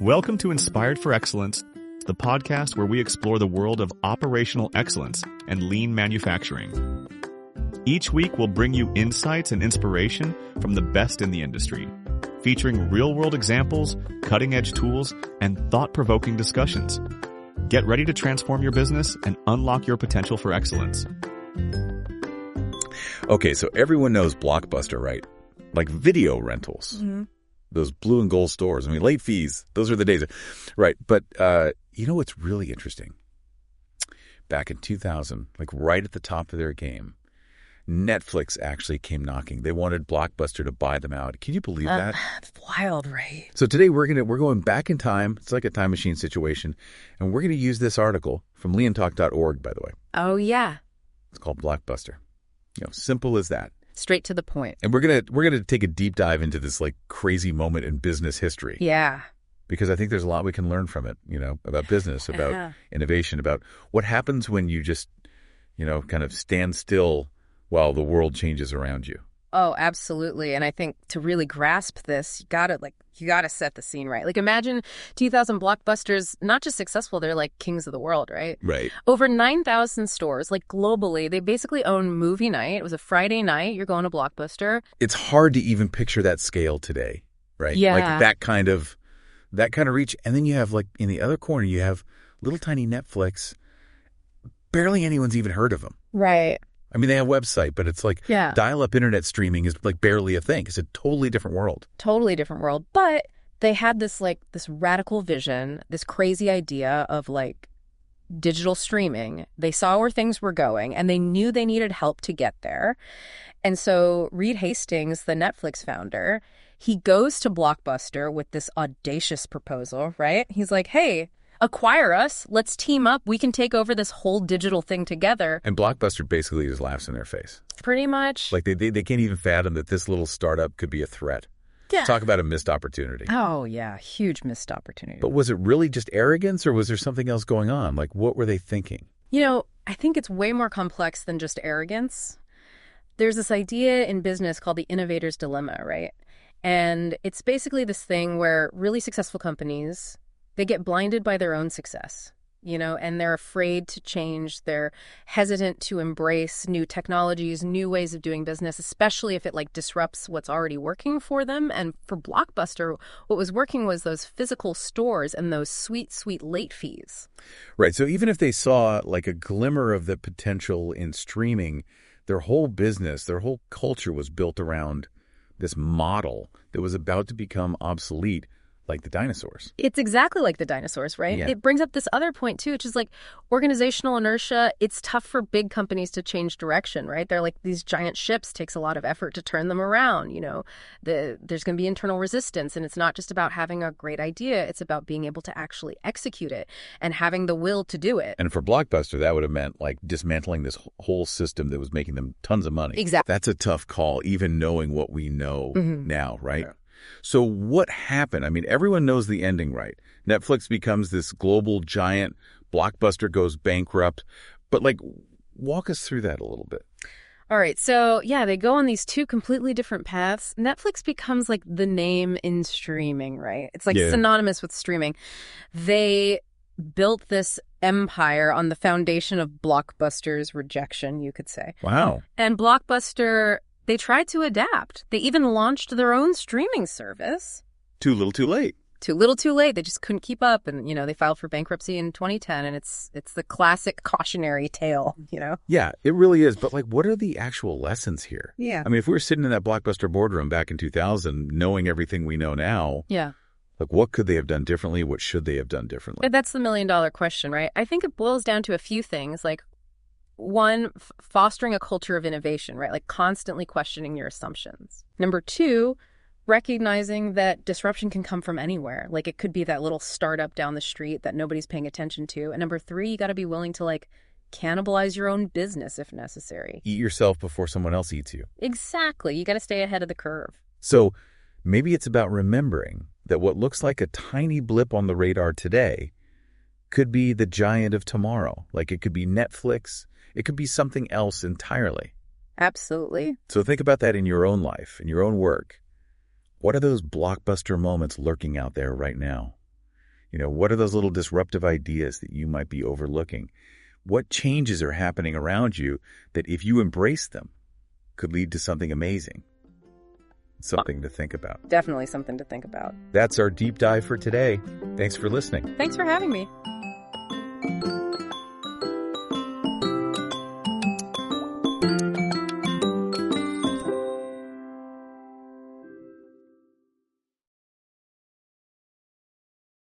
Welcome to Inspired for Excellence, the podcast where we explore the world of operational excellence and lean manufacturing. Each week, we'll bring you insights and inspiration from the best in the industry, featuring real-world examples, cutting-edge tools, and thought-provoking discussions. Get ready to transform your business and unlock your potential for excellence. Okay, so everyone knows Blockbuster, right? Like video rentals. Mm-hmm. Those blue and gold stores. I mean, late fees, those are the days. Right, but you know what's really interesting? Back in 2000, like right at the top of their game, Netflix actually came knocking. They wanted Blockbuster to buy them out. Can you believe that? It's wild, right? So today we're going back in time. It's like a time machine situation, and we're going to use this article from leontalk.org, by the way. Oh yeah. It's called Blockbuster. You know, simple as that. Straight to the point. And we're gonna take a deep dive into this like crazy moment in business history. Yeah. Because I think there's a lot we can learn from it, you know, about business, about innovation, about what happens when you just, you know, kind of stand still while the world changes around you. Oh, absolutely. And I think to really grasp this, you gotta set the scene right. Like imagine 2000 Blockbusters, not just successful, they're like kings of the world, right? Right. Over 9,000 stores, like globally, they basically own movie night. It was a Friday night, you're going to Blockbuster. It's hard to even picture that scale today, right? Yeah. Like that kind of reach. And then you have like in the other corner, you have little tiny Netflix. Barely anyone's even heard of them. Right. I mean, they have a website, but it's like dial-up internet streaming is like barely a thing. It's a totally different world. Totally different world. But they had this radical vision, this crazy idea of like digital streaming. They saw where things were going and they knew they needed help to get there. And so Reed Hastings, the Netflix founder, he goes to Blockbuster with this audacious proposal, right? He's like, hey, acquire us. Let's team up. We can take over this whole digital thing together. And Blockbuster basically just laughs in their face. Pretty much. Like they can't even fathom that this little startup could be a threat. Yeah. Talk about a missed opportunity. Oh, yeah. Huge missed opportunity. But was it really just arrogance or was there something else going on? Like, what were they thinking? You know, I think it's way more complex than just arrogance. There's this idea in business called the innovator's dilemma, right? And it's basically this thing where really successful companies, they get blinded by their own success, you know, and they're afraid to change. They're hesitant to embrace new technologies, new ways of doing business, especially if it like disrupts what's already working for them. And for Blockbuster, what was working was those physical stores and those sweet, sweet late fees. Right. So even if they saw like a glimmer of the potential in streaming, their whole business, their whole culture was built around this model that was about to become obsolete. Like the dinosaurs. It's exactly like the dinosaurs, right? Yeah. It brings up this other point, too, which is like organizational inertia. It's tough for big companies to change direction, right? They're like these giant ships. Takes a lot of effort to turn them around. You know, there's going to be internal resistance. And it's not just about having a great idea. It's about being able to actually execute it and having the will to do it. And for Blockbuster, that would have meant like dismantling this whole system that was making them tons of money. Exactly. That's a tough call, even knowing what we know now, right? Yeah. So what happened? I mean, everyone knows the ending, right? Netflix becomes this global giant. Blockbuster goes bankrupt. But like, walk us through that a little bit. All right. So, yeah, they go on these two completely different paths. Netflix becomes like the name in streaming, right? It's like synonymous with streaming. They built this empire on the foundation of Blockbuster's rejection, you could say. Wow. And Blockbuster, they tried to adapt. They even launched their own streaming service. Too little, too late. Too little, too late. They just couldn't keep up. And, you know, they filed for bankruptcy in 2010. And it's the classic cautionary tale, you know? Yeah, it really is. But, like, what are the actual lessons here? Yeah. I mean, if we were sitting in that Blockbuster boardroom back in 2000, knowing everything we know now, like, what could they have done differently? What should they have done differently? That's the million-dollar question, right? I think it boils down to a few things, like, one, fostering a culture of innovation, right? Like constantly questioning your assumptions. Number two, recognizing that disruption can come from anywhere. Like it could be that little startup down the street that nobody's paying attention to. And number three, you got to be willing to like cannibalize your own business if necessary. Eat yourself before someone else eats you. Exactly. You got to stay ahead of the curve. So maybe it's about remembering that what looks like a tiny blip on the radar today could be the giant of tomorrow. Like it could be Netflix. It could be something else entirely. Absolutely. So think about that in your own life, in your own work. What are those blockbuster moments lurking out there right now? What are those little disruptive ideas that you might be overlooking? What changes are happening around you that if you embrace them could lead to something amazing? Something to think about. Definitely something to think about. That's our deep dive for today. Thanks for listening. Thanks for having me.